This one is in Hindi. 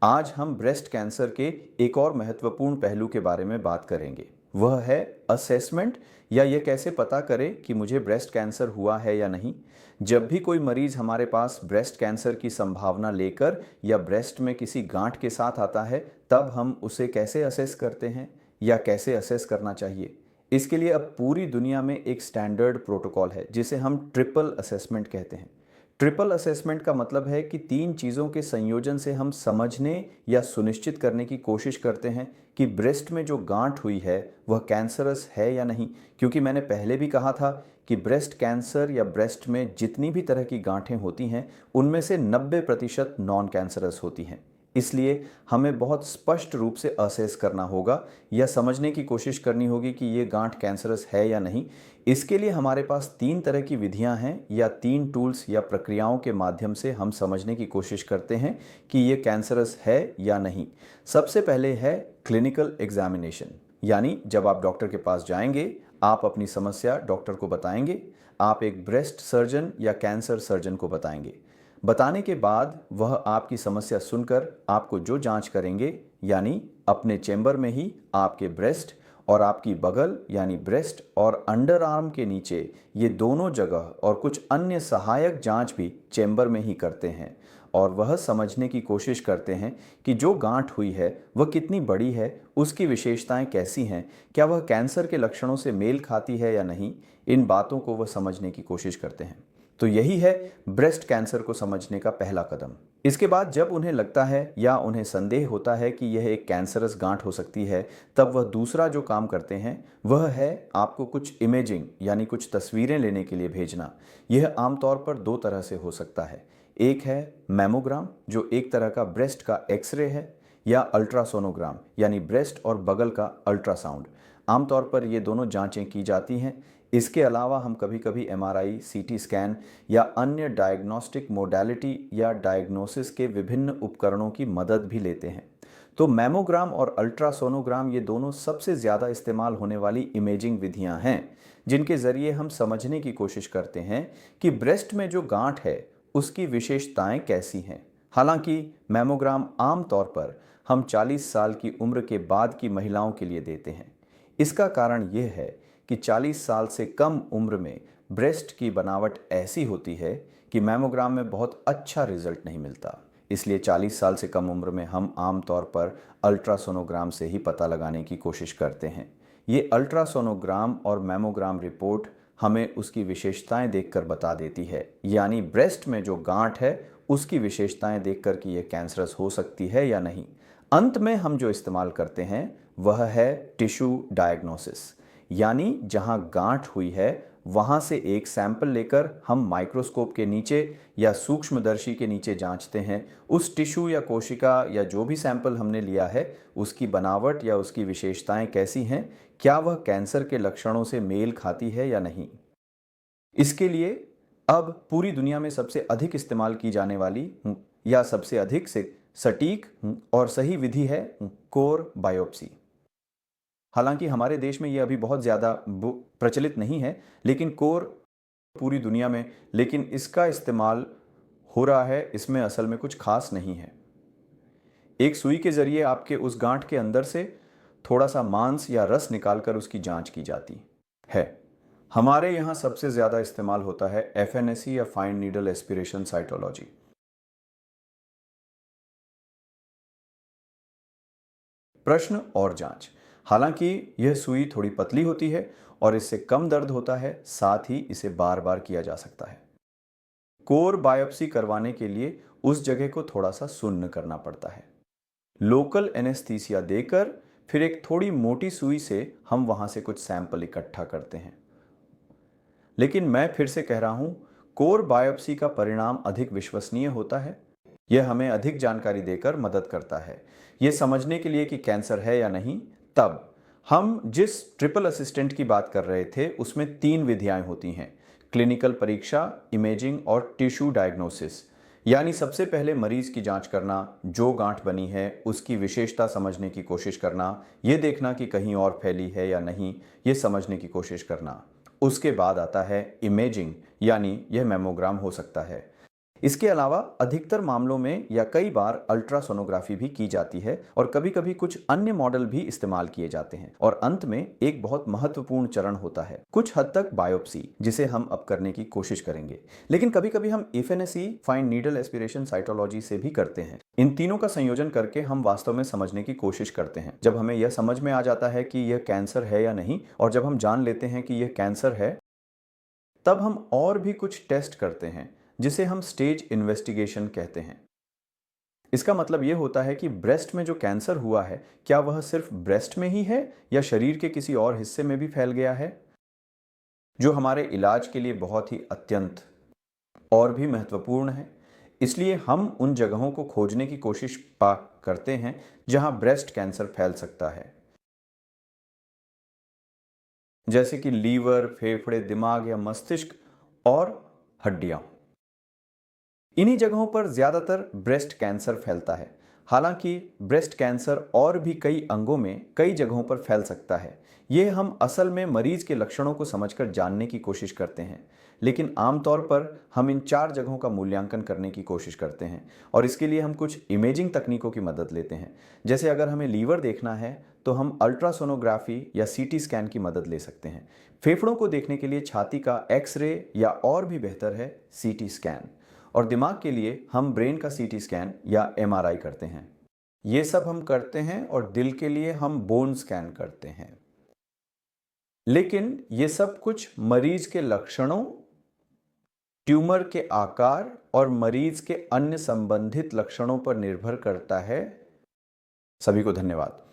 आज हम ब्रेस्ट कैंसर के एक और महत्वपूर्ण पहलू के बारे में बात करेंगे। वह है असेसमेंट, या ये कैसे पता करें कि मुझे ब्रेस्ट कैंसर हुआ है या नहीं। जब भी कोई मरीज हमारे पास ब्रेस्ट कैंसर की संभावना लेकर या ब्रेस्ट में किसी गांठ के साथ आता है, तब हम उसे कैसे असेस करते हैं या कैसे असेस करना चाहिए। इसके लिए अब पूरी दुनिया में एक स्टैंडर्ड प्रोटोकॉल है जिसे हम ट्रिपल असेसमेंट कहते हैं। ट्रिपल असेसमेंट का मतलब है कि तीन चीज़ों के संयोजन से हम समझने या सुनिश्चित करने की कोशिश करते हैं कि ब्रेस्ट में जो गांठ हुई है वह कैंसरस है या नहीं। क्योंकि मैंने पहले भी कहा था कि ब्रेस्ट कैंसर या ब्रेस्ट में जितनी भी तरह की गांठें होती हैं उनमें से 90% नॉन कैंसरस होती हैं। इसलिए हमें बहुत स्पष्ट रूप से असेस करना होगा या समझने की कोशिश करनी होगी कि ये गांठ कैंसरस है या नहीं। इसके लिए हमारे पास तीन तरह की विधियां हैं या तीन टूल्स या प्रक्रियाओं के माध्यम से हम समझने की कोशिश करते हैं कि ये कैंसरस है या नहीं। सबसे पहले है क्लिनिकल एग्जामिनेशन, यानी जब आप डॉक्टर के पास जाएंगे, आप अपनी समस्या डॉक्टर को बताएंगे, आप एक ब्रेस्ट सर्जन या कैंसर सर्जन को बताएंगे। बताने के बाद वह आपकी समस्या सुनकर आपको जो जांच करेंगे, यानी अपने चेंबर में ही आपके ब्रेस्ट और आपकी बगल यानी ब्रेस्ट और अंडर आर्म के नीचे, ये दोनों जगह और कुछ अन्य सहायक जांच भी चेंबर में ही करते हैं। और वह समझने की कोशिश करते हैं कि जो गांठ हुई है वह कितनी बड़ी है, उसकी विशेषताएं कैसी हैं, क्या वह कैंसर के लक्षणों से मेल खाती है या नहीं। इन बातों को वह समझने की कोशिश करते हैं। तो यही है ब्रेस्ट कैंसर को समझने का पहला कदम। इसके बाद जब उन्हें लगता है या उन्हें संदेह होता है कि यह एक कैंसरस गांठ हो सकती है, तब वह दूसरा जो काम करते हैं वह है आपको कुछ इमेजिंग यानी कुछ तस्वीरें लेने के लिए भेजना। यह आमतौर पर दो तरह से हो सकता है। एक है मैमोग्राम, जो एक तरह का ब्रेस्ट का एक्सरे है, या अल्ट्रासोनोग्राम यानी ब्रेस्ट और बगल का अल्ट्रासाउंड। आमतौर पर ये दोनों जांचें की जाती हैं। इसके अलावा हम कभी कभी एमआरआई, सीटी स्कैन या अन्य डायग्नोस्टिक मोडालिटी या डायग्नोसिस के विभिन्न उपकरणों की मदद भी लेते हैं। तो मैमोग्राम और अल्ट्रासोनोग्राम ये दोनों सबसे ज़्यादा इस्तेमाल होने वाली इमेजिंग विधियां हैं, जिनके ज़रिए हम समझने की कोशिश करते हैं कि ब्रेस्ट में जो गांठ है उसकी विशेषताएं कैसी हैं। हालांकि मैमोग्राम आमतौर पर हम 40 साल की उम्र के बाद की महिलाओं के लिए देते हैं। इसका कारण यह है कि 40 साल से कम उम्र में ब्रेस्ट की बनावट ऐसी होती है कि मैमोग्राम में बहुत अच्छा रिजल्ट नहीं मिलता। इसलिए 40 साल से कम उम्र में हम आमतौर पर अल्ट्रासोनोग्राम से ही पता लगाने की कोशिश करते हैं। ये अल्ट्रासोनोग्राम और मैमोग्राम रिपोर्ट हमें उसकी विशेषताएं देखकर बता देती है, यानी ब्रेस्ट में जो गांठ है उसकी विशेषताएं देखकर कि यह कैंसरस हो सकती है या नहीं। अंत में हम जो इस्तेमाल करते हैं वह है टिश्यू डायग्नोसिस, यानी जहां गांठ हुई है वहां से एक सैंपल लेकर हम माइक्रोस्कोप के नीचे या सूक्ष्मदर्शी के नीचे जांचते हैं उस टिश्यू या कोशिका या जो भी सैंपल हमने लिया है उसकी बनावट या उसकी विशेषताएं कैसी हैं, क्या वह कैंसर के लक्षणों से मेल खाती है या नहीं। इसके लिए अब पूरी दुनिया में सबसे अधिक इस्तेमाल की जाने वाली या सबसे अधिक से सटीक और सही विधि है कोर बायोप्सी। हालांकि हमारे देश में ये अभी बहुत ज़्यादा प्रचलित नहीं है, लेकिन कोर पूरी दुनिया में, लेकिन इसका इस्तेमाल हो रहा है। इसमें असल में कुछ खास नहीं है। एक सुई के ज़रिए आपके उस गांठ के अंदर से थोड़ा सा मांस या रस निकालकर उसकी जांच की जाती है। हमारे यहाँ सबसे ज़्यादा इस्तेमाल होता है एफएनएसी या फाइन नीडल एस्पिरेशन साइटोलॉजी। प्रश्न और जांच। हालांकि यह सुई थोड़ी पतली होती है और इससे कम दर्द होता है, साथ ही इसे बार बार किया जा सकता है। कोर बायोप्सी करवाने के लिए उस जगह को थोड़ा सा सुन्न करना पड़ता है। लोकल एनेस्थीसिया देकर फिर एक थोड़ी मोटी सुई से हम वहां से कुछ सैंपल इकट्ठा करते हैं। लेकिन मैं फिर से कह रहा हूं, कोर बायोप्सी का परिणाम अधिक विश्वसनीय होता है। यह हमें अधिक जानकारी देकर मदद करता है यह समझने के लिए कि कैंसर है या नहीं। तब हम जिस ट्रिपल असिस्टेंट की बात कर रहे थे उसमें तीन विधियां होती हैं: क्लिनिकल परीक्षा, इमेजिंग और टिश्यू डायग्नोसिस। यानी सबसे पहले मरीज की जांच करना, जो गांठ बनी है उसकी विशेषता समझने की कोशिश करना, यह देखना कि कहीं और फैली है या नहीं, यह समझने की कोशिश करना। उसके बाद आता है इमेजिंग, यानी यह मैमोग्राम हो सकता है इसके अलावा अधिकतर मामलों में या कई बार अल्ट्रासोनोग्राफी भी की जाती है और कभी-कभी कुछ अन्य मॉडल भी इस्तेमाल किए जाते हैं। और अंत में एक बहुत महत्वपूर्ण चरण होता है, कुछ हद तक बायोप्सी, जिसे हम अब करने की कोशिश करेंगे। लेकिन कभी-कभी हम FNAC, fine needle aspiration cytology से भी करते हैं। इन तीनों का संयोजन करके हम वास्तव में समझने की कोशिश करते हैं। जब हमें यह समझ में आ जाता है कि यह कैंसर है या नहीं, और जब हम जान लेते हैं कि यह कैंसर है, तब हम और भी कुछ टेस्ट करते हैं जिसे हम स्टेज इन्वेस्टिगेशन कहते हैं। इसका मतलब यह होता है कि ब्रेस्ट में जो कैंसर हुआ है, क्या वह सिर्फ ब्रेस्ट में ही है या शरीर के किसी और हिस्से में भी फैल गया है, जो हमारे इलाज के लिए बहुत ही अत्यंत और भी महत्वपूर्ण है। इसलिए हम उन जगहों को खोजने की कोशिश करते हैं जहां ब्रेस्ट कैंसर फैल सकता है, जैसे कि लीवर, फेफड़े, दिमाग या मस्तिष्क और हड्डियां। इन्हीं जगहों पर ज्यादातर ब्रेस्ट कैंसर फैलता है। हालांकि ब्रेस्ट कैंसर और भी कई अंगों में कई जगहों पर फैल सकता है। ये हम असल में मरीज के लक्षणों को समझकर जानने की कोशिश करते हैं, लेकिन आमतौर पर हम इन 4 जगहों का मूल्यांकन करने की कोशिश करते हैं और इसके लिए हम कुछ इमेजिंग तकनीकों की मदद लेते हैं। जैसे अगर हमें लीवर देखना है तो हम अल्ट्रासोनोग्राफी या सीटी स्कैन की मदद ले सकते हैं। फेफड़ों को देखने के लिए छाती का एक्सरे या और भी बेहतर है सीटी स्कैन। और दिमाग के लिए हम ब्रेन का सीटी स्कैन या एमआरआई करते हैं। ये सब हम करते हैं और दिल के लिए हम बोन स्कैन करते हैं। लेकिन ये सब कुछ मरीज के लक्षणों, ट्यूमर के आकार और मरीज के अन्य संबंधित लक्षणों पर निर्भर करता है। सभी को धन्यवाद।